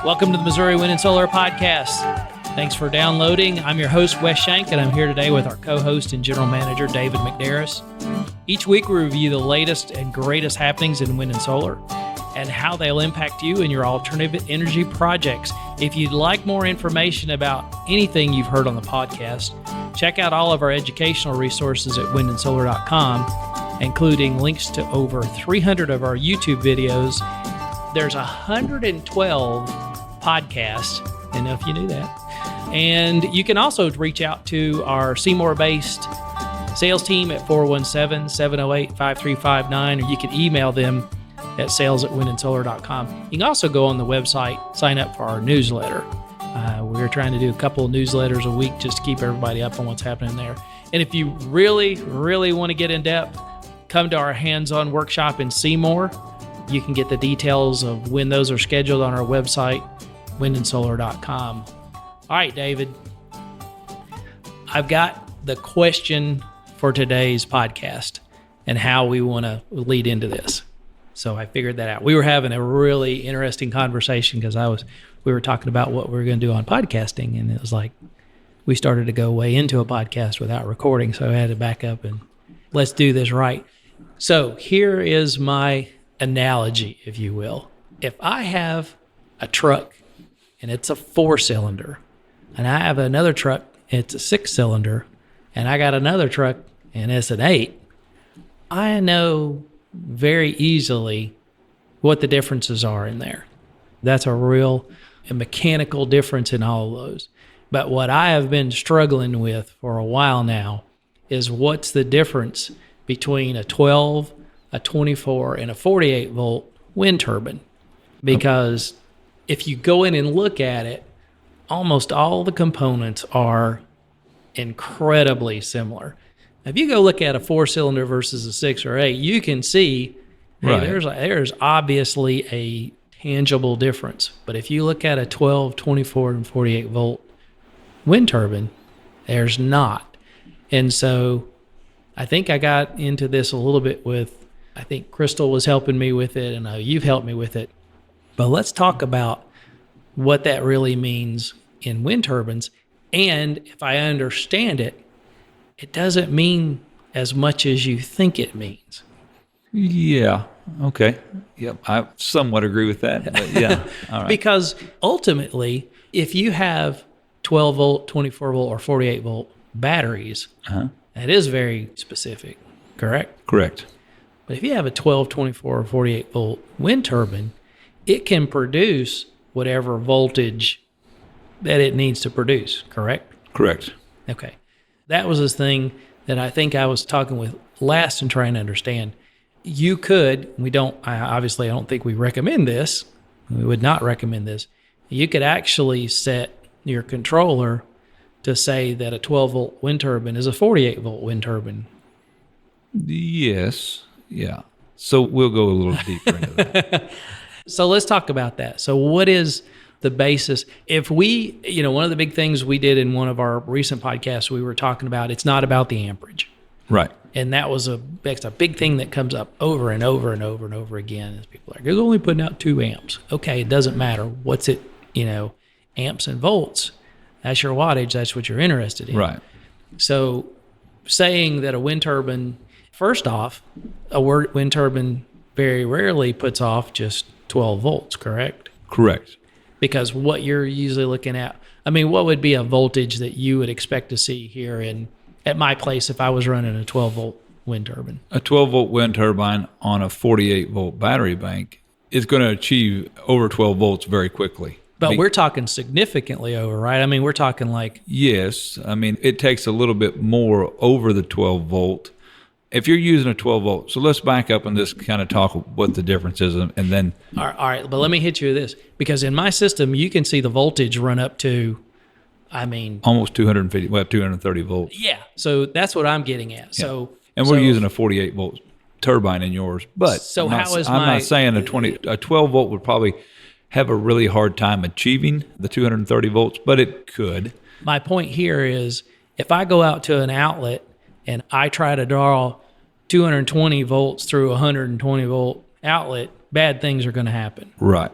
Welcome to the Missouri Wind and Solar Podcast. Thanks for downloading. I'm your host, Wes Shank, and I'm here today with our co-host and general manager, David McDarris. Each week, we review the latest and greatest happenings in wind and solar and how they'll impact you and your alternative energy projects. If you'd like more information about anything you've heard on the podcast, check out all of our educational resources at windandsolar.com, including links to over 300 of our YouTube videos. There's 112 podcasts. I don't know if you knew that. And you can also reach out to our Seymour-based sales team at 417-708-5359, or you can email them at sales@windandsolar.com. You can also go on the website, sign up for our newsletter. We're trying to do a couple of newsletters a week just to keep everybody up on what's happening there. And if you really, really want to get in depth, come to our hands-on workshop in Seymour. You can get the details of when those are scheduled on our website, windandsolar.com. All right, David, I've got the question for today's podcast and how we want to lead into this. So I figured that out. We were having a really interesting conversation because we were talking about what we were going to do on podcasting, and it was like we started to go way into a podcast without recording, so I had to back up and let's do this right. So here is my analogy, if you will. If I have a truck and it's a 4-cylinder, and I have another truck and it's a 6-cylinder, and I got another truck and it's an 8, I know very easily what the differences are in there. That's a real mechanical difference in all of those. But what I have been struggling with for a while now is what's the difference between a 12, a 24, and a 48 volt wind turbine. Because if you go in and look at it, almost all the components are incredibly similar. If you go look at a 4-cylinder versus a 6 or 8, you can see there's obviously a tangible difference. But if you look at a 12, 24, and 48 volt wind turbine, there's not. And so I think I got into this a little bit I think Crystal was helping me with it, and you've helped me with it. But let's talk about what that really means in wind turbines. And if I understand it, it doesn't mean as much as you think it means. Yeah. Okay. Yep. I somewhat agree with that. But yeah. All right. Because ultimately, if you have 12 volt, 24 volt, or 48 volt batteries, that is very specific, correct? Correct. But if you have a 12, 24, or 48 volt wind turbine, it can produce whatever voltage that it needs to produce, correct? Correct. Okay. That was this thing that I think I was talking with last and trying to understand. You could, I don't think we recommend this. We would not recommend this. You could actually set your controller to say that a 12 volt wind turbine is a 48 volt wind turbine. Yes. Yeah. So we'll go a little deeper into that. So let's talk about that. So what is the basis? If we, one of the big things we did in one of our recent podcasts, we were talking about, it's not about the amperage. Right. And that's a big thing that comes up over and over and over and over again is people are like, they're only putting out 2 amps. Okay, it doesn't matter. What's it, amps and volts. That's your wattage. That's what you're interested in. Right. So saying that a wind turbine, first off, a wind turbine very rarely puts off just 12 volts, correct? Correct. Because what you're usually looking at, what would be a voltage that you would expect to see here at my place if I was running a 12 volt wind turbine? A 12 volt wind turbine on a 48 volt battery bank is going to achieve over 12 volts very quickly. But we're talking significantly over, right? We're talking like... Yes. It takes a little bit more over the 12 volt. If you're using a 12 volt, so let's back up and just kind of talk what the difference is, and then... All right, but let me hit you with this. Because in my system, you can see the voltage run up to, almost 230 volts. Yeah, so that's what I'm getting at. Yeah. And we're using a 48 volt turbine in yours. But so I'm not saying a 12 volt would probably have a really hard time achieving the 230 volts, but it could. My point here is if I go out to an outlet and I try to draw 220 volts through a 120 volt outlet, bad things are going to happen. Right.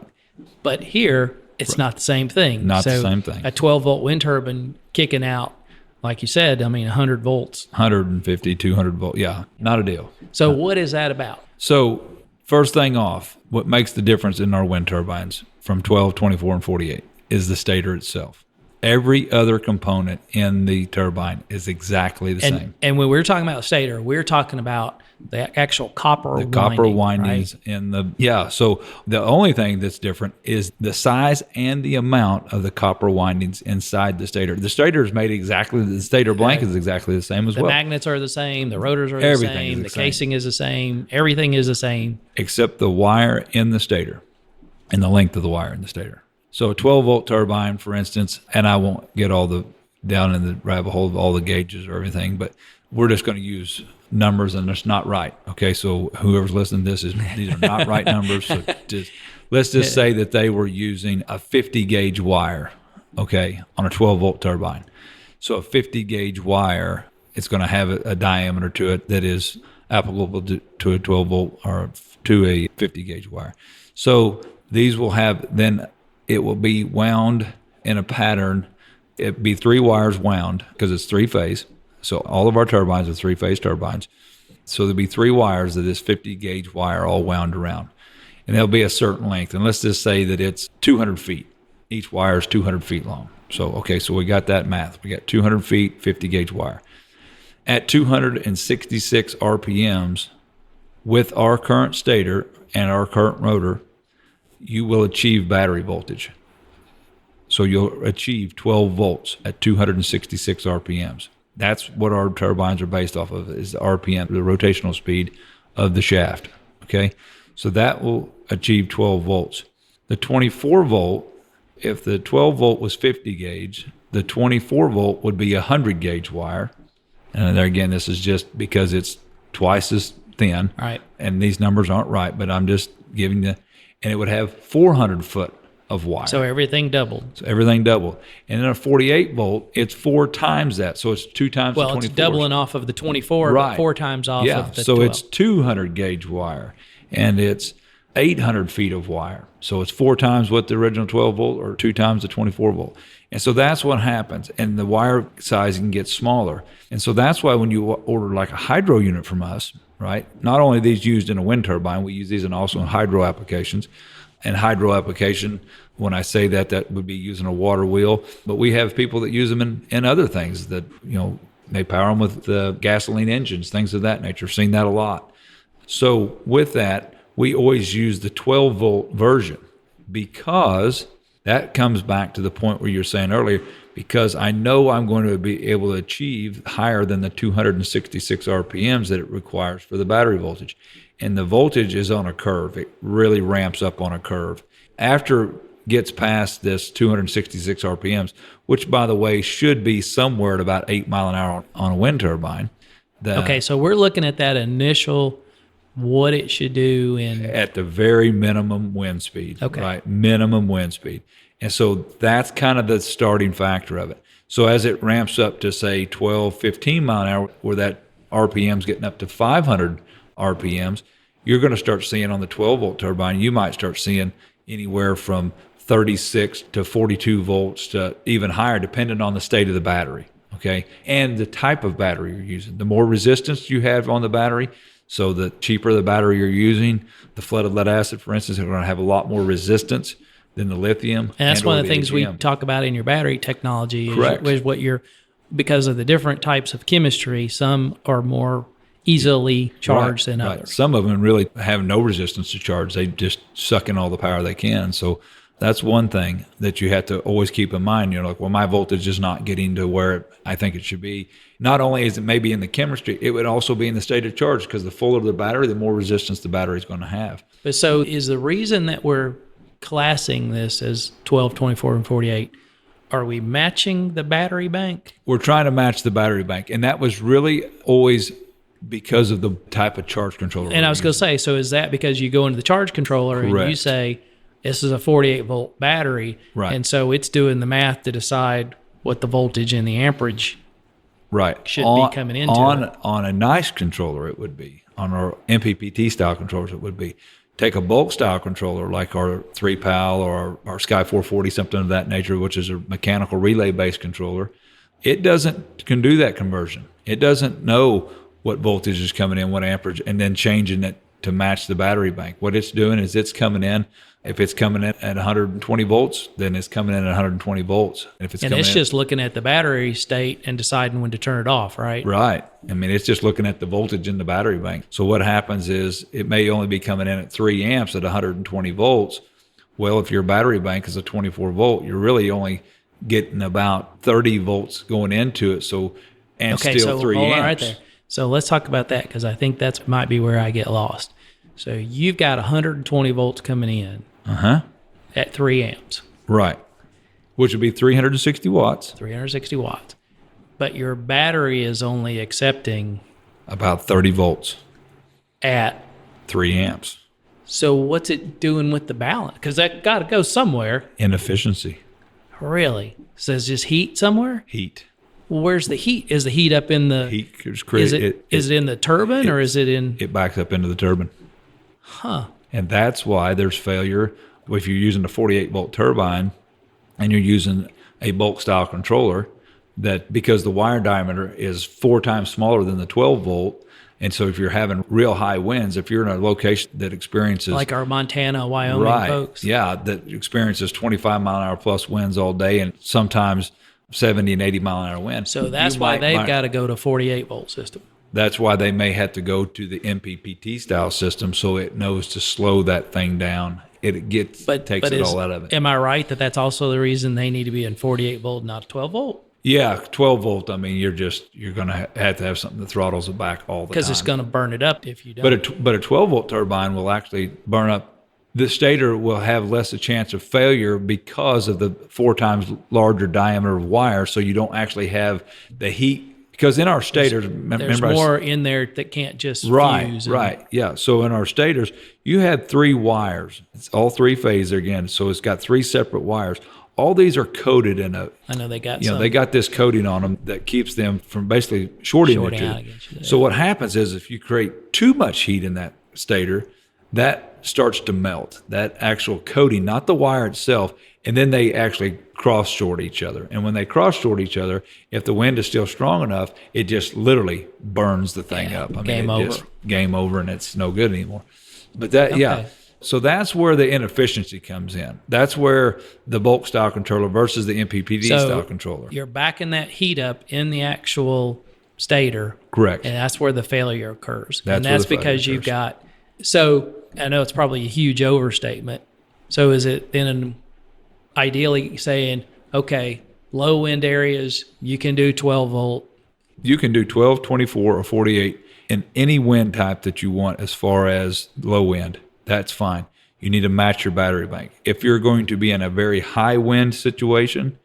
But here, it's not the same thing. Not the same thing. A 12-volt wind turbine kicking out, like you said, 100 volts. 150, 200 volts. Yeah, not a deal. So what is that about? So first thing off, what makes the difference in our wind turbines from 12, 24, and 48 is the stator itself. Every other component in the turbine is exactly the same. And when we're talking about stator, we're talking about the actual copper windings right? in the so the only thing that's different is the size and the amount of the copper windings inside the stator. The stator is made exactly, the stator blanket is exactly the same as well. The magnets are the same, the rotors are Everything the same, is the same. casing is the same, everything is the same. Except the wire in the stator and the length of the wire in the stator. So a 12-volt turbine, for instance, and I won't get all the down in the rabbit hole of all the gauges or everything, but we're just going to use numbers, and it's not right. Okay, so whoever's listening to this, these are not right numbers. So let's just say that they were using a 50-gauge wire, okay, on a 12-volt turbine. So a 50-gauge wire, it's going to have a diameter to it that is applicable to a 12-volt or to a 50-gauge wire. So these will have then. It will be wound in a pattern. It'd be 3 wires wound because it's 3-phase. So all of our turbines are 3-phase turbines. So there'll be 3 wires of this 50-gauge wire all wound around. And there'll be a certain length. And let's just say that it's 200 feet. Each wire is 200 feet long. So, okay, so we got that math. We got 200 feet, 50-gauge wire. At 266 RPMs, with our current stator and our current rotor, you will achieve battery voltage. So you'll achieve 12 volts at 266 RPMs. That's what our turbines are based off of, is the RPM, the rotational speed of the shaft. Okay? So that will achieve 12 volts. The 24 volt, if the 12 volt was 50 gauge, the 24 volt would be a 100 gauge wire. And there again, this is just because it's twice as thin. Right. And these numbers aren't right, but I'm just giving and it would have 400 foot of wire. So everything doubled. And in a 48 volt, it's 4 times that. So it's 2 times the 24. Well, it's doubling off of the 24, right. But 4 times off of the so 12. It's 200 gauge wire, and it's 800 feet of wire. So it's 4 times what the original 12 volt or 2 times the 24 volt. And so that's what happens. And the wire sizing gets smaller. And so that's why when you order like a hydro unit from us, right? Not only are these used in a wind turbine, we use these also in hydro applications. And hydro application, when I say that, that would be using a water wheel. But we have people that use them in other things that, they power them with gasoline engines, things of that nature. Seen that a lot. So with that, we always use the 12-volt version because that comes back to the point where you're saying earlier, because I know I'm going to be able to achieve higher than the 266 RPMs that it requires for the battery voltage. And the voltage is on a curve. It really ramps up on a curve. After it gets past this 266 RPMs, which, by the way, should be somewhere at about 8 mile an hour on a wind turbine. Okay, so we're looking at that initial, what it should do at the very minimum wind speed. Okay. Right? Minimum wind speed. And so that's kind of the starting factor of it. So as it ramps up to, say, 12, 15 mile an hour, where that RPM's getting up to 500 RPMs, you're going to start seeing on the 12-volt turbine, you might start seeing anywhere from 36 to 42 volts to even higher, depending on the state of the battery, okay? And the type of battery you're using. The more resistance you have on the battery, so the cheaper the battery you're using, the flooded lead acid, for instance, are going to have a lot more resistance than the lithium. And that's one of the things we AGM. talk about in your battery technology. Correct. Is what because of the different types of chemistry, some are more easily charged than others. Some of them really have no resistance to charge. They just suck in all the power they can. So that's one thing that you have to always keep in mind. You're like, well, my voltage is not getting to where I think it should be. Not only is it maybe in the chemistry, it would also be in the state of charge, because the fuller the battery, the more resistance the battery is going to have. But so is the reason that we're classing this as 12, 24, and 48, are we matching the battery bank? We're trying to match the battery bank. And that was really always because of the type of charge controller. And I was going to say, so is that because you go into the charge controller Correct. And you say, this is a 48-volt battery, right. And so it's doing the math to decide what the voltage and the amperage should be coming into on a nice controller, it would be. On our MPPT style controllers, it would be. take a bulk style controller like our 3PAL or our Sky 440, something of that nature, which is a mechanical relay based controller. It can do that conversion. It doesn't know what voltage is coming in, what amperage, and then changing it to match the battery bank. What it's doing is it's coming in. If it's coming in at 120 volts, then it's coming in at 120 volts. If it's just looking at the battery state and deciding when to turn it off, right? Right. I mean, it's just looking at the voltage in the battery bank. So what happens is it may only be coming in at 3 amps at 120 volts. Well, if your battery bank is a 24 volt, you're really only getting about 30 volts going into it. So 3 amps. Right there. So let's talk about that, because I think that might be where I get lost. So you've got 120 volts coming in at 3 amps. Right. Which would be 360 watts. 360 watts. But your battery is only accepting about 30 volts at 3 amps. So what's it doing with the balance? Because that got to go somewhere. Inefficiency. Really? So it's just heat somewhere? Heat. Well, where's the heat? Is the heat up in the heat? Is it in the turbine, or is it in? It backs up into the turbine. Huh. And that's why there's failure if you're using a 48 volt turbine and you're using a bulk style controller, that because the wire diameter is 4 times smaller than the 12 volt. And so if you're having real high winds, if you're in a location that experiences like our Montana, Wyoming folks. Yeah, that experiences 25 mile an hour plus winds all day, and sometimes 70 and 80 mile an hour wind. So that's why they've got to go to 48 volt system. That's why they may have to go to the MPPT style system, so it knows to slow that thing down. It takes it all out of it. Am I right that that's also the reason they need to be in 48 volt, not 12 volt? Yeah, 12 volt. I mean, you're going to have something that throttles it back all the time. Because it's going to burn it up if you don't. But a 12 volt turbine will actually burn up. The stator will have less a chance of failure because of the 4 times larger diameter of wire, so you don't actually have the heat. Because in our stators, there's more in there that can't just fuse. Right, yeah. So in our stators, you had 3 wires. It's all 3 phase again, so it's got 3 separate wires. All these are coated in a. I know they got. They got this coating on them that keeps them from basically shorting out each other. against you. So what happens is if you create too much heat in that stator, that starts to melt. That actual coating, not the wire itself, and then they actually cross short each other. And when they cross short each other, if the wind is still strong enough, it just literally burns the thing up. I mean, game over, and it's no good anymore. But so that's where the inefficiency comes in. That's where the bulk style controller versus the MPPT style controller. You're backing that heat up in the actual stator. Correct. And that's where the failure occurs. That's because you've got. So I know it's probably a huge overstatement. So is it then ideally saying, okay, low wind areas, you can do 12 volt? You can do 12, 24, or 48 in any wind type that you want as far as low wind. That's fine. You need to match your battery bank. If you're going to be in a very high wind situation,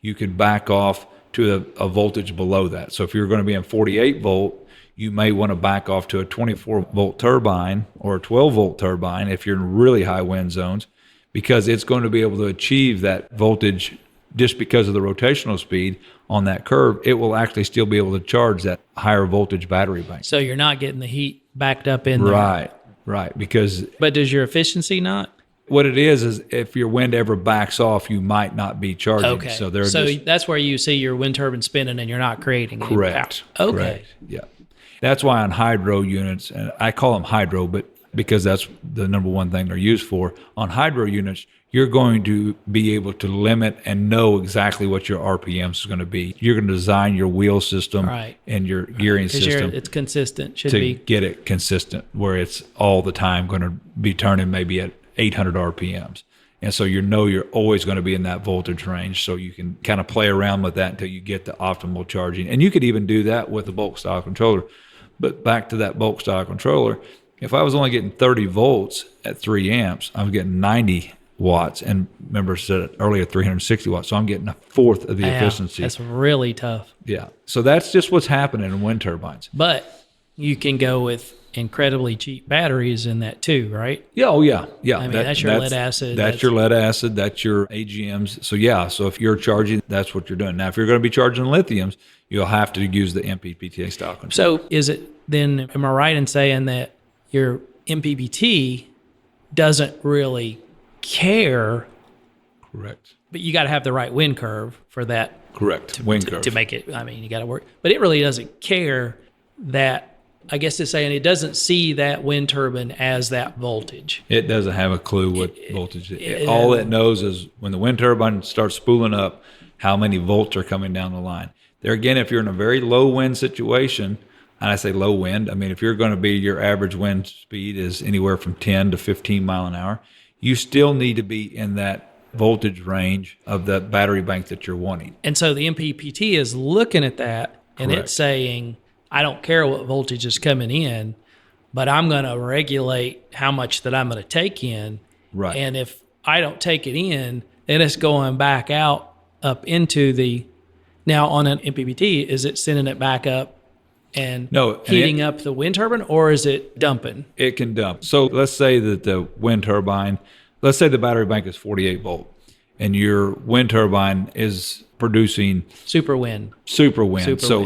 you could back off to a voltage below that. So if you're going to be in 48 volt, you may want to back off to a 24 volt turbine or a 12 volt turbine if you're in really high wind zones, because it's going to be able to achieve that voltage just because of the rotational speed on that curve. It will actually still be able to charge that higher voltage battery bank. So you're not getting the heat backed up in there. Right. But does your efficiency not? What it is if your wind ever backs off, you might not be charging. Okay. So that's where you see your wind turbine spinning and you're not creating any correct. power. Okay. Correct. Yeah. That's why on hydro units, and I call them hydro, but because that's the number one thing they're used for, on hydro units, you're going to be able to limit and know exactly what your RPMs is going to be. You're going to design your wheel system and your gearing system. It's consistent. To get it consistent, where it's all the time going to be turning maybe at 800 RPMs. And so you're always going to be in that voltage range, so you can kind of play around with that until you get the optimal charging. And you could even do that with a bulk style controller. But back to that bulk style controller, if I was only getting 30 volts at 3 amps, I'm getting 90 watts. And remember, I said earlier 360 watts, so I'm getting a fourth of the efficiency. That's really tough. Yeah. So that's just what's happening in wind turbines. But you can go with incredibly cheap batteries in that too, right? Yeah. Oh, yeah. Yeah. I mean, that's your lead acid. That's your lead acid. That's your AGMs. So, yeah. So if you're charging, that's what you're doing. Now, if you're going to be charging lithiums, you'll have to use the MPPT style control. So is it then, am I right in saying that your MPPT doesn't really care. Correct. But you got to have the right wind curve for that. Correct. Wind curve. To make it, I mean, you got to work. But it really doesn't care that, I guess it's saying it doesn't see that wind turbine as that voltage. It doesn't have a clue what voltage it is. All it knows is when the wind turbine starts spooling up, how many volts are coming down the line. There again, if you're in a very low wind situation, and I say low wind, I mean, if you're going to be, your average wind speed is anywhere from 10 to 15 mile an hour, you still need to be in that voltage range of the battery bank that you're wanting. And so the MPPT is looking at that, and Correct. It's saying, I don't care what voltage is coming in, but I'm going to regulate how much that I'm going to take in. Right. And if I don't take it in, then it's going back out up into the, now on an MPPT, is it sending it back up and heating up the wind turbine, or is it dumping? It can dump. So let's say that the wind turbine, let's say the battery bank is 48 volt and your wind turbine is producing super wind. So,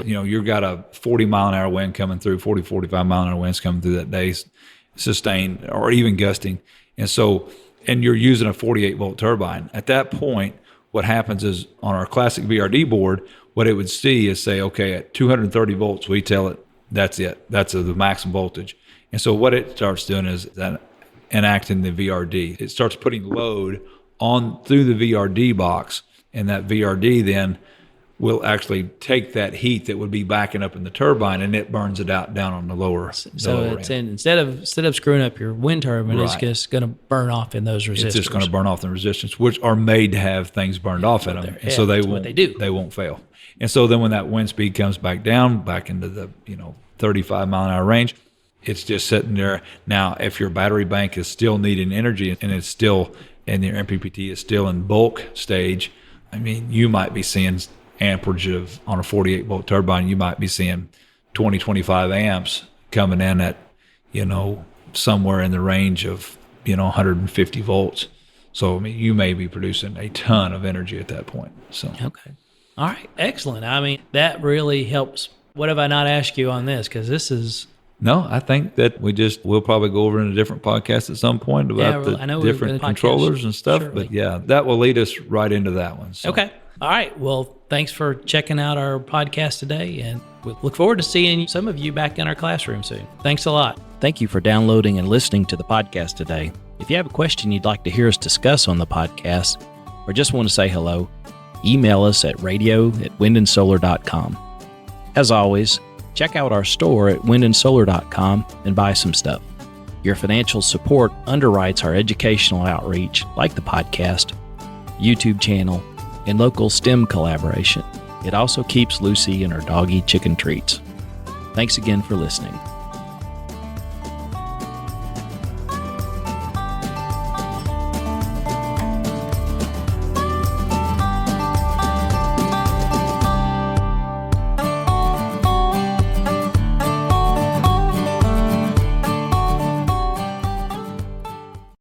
you've got a 40 mile an hour wind coming through, 40, 45 mile an hour winds coming through that day, sustained or even gusting. And you're using a 48 volt turbine. At that point, what happens is on our classic VRD board, what it would see is say, okay, at 230 volts, we tell it that's it. That's the maximum voltage. And so what it starts doing is that enacting the VRD. It starts putting load on through the VRD box, and that VRD then will actually take that heat that would be backing up in the turbine, and it burns it out down on the lower. So it's instead of screwing up your wind turbine, Right. It's just going to burn off in those resistors. It's just going to burn off the resistors, which are made to have things burned off in them, and so that's what they do. They won't fail. And so then when that wind speed comes back down, back into the 35 mile an hour range, it's just sitting there. Now, if your battery bank is still needing energy and it's still, and your MPPT is still in bulk stage, I mean, you might be seeing amperage of, on a 48 volt turbine, you might be seeing 20, 25 amps coming in at, somewhere in the range of, 150 volts. So, I mean, you may be producing a ton of energy at that point. So, okay. All right. Excellent. I mean, that really helps. What have I not asked you on this? Because this is... No, I think that we'll probably go over in a different podcast at some point about the different controllers and stuff. Surely. But yeah, that will lead us right into that one. So. Okay. All right. Well, thanks for checking out our podcast today, and we look forward to seeing some of you back in our classroom soon. Thanks a lot. Thank you for downloading and listening to the podcast today. If you have a question you'd like to hear us discuss on the podcast, or just want to say hello, email us at radio@windandsolar.com. As always, check out our store at windandsolar.com and buy some stuff. Your financial support underwrites our educational outreach, like the podcast, YouTube channel, and local STEM collaboration. It also keeps Lucy and her doggy chicken treats. Thanks again for listening.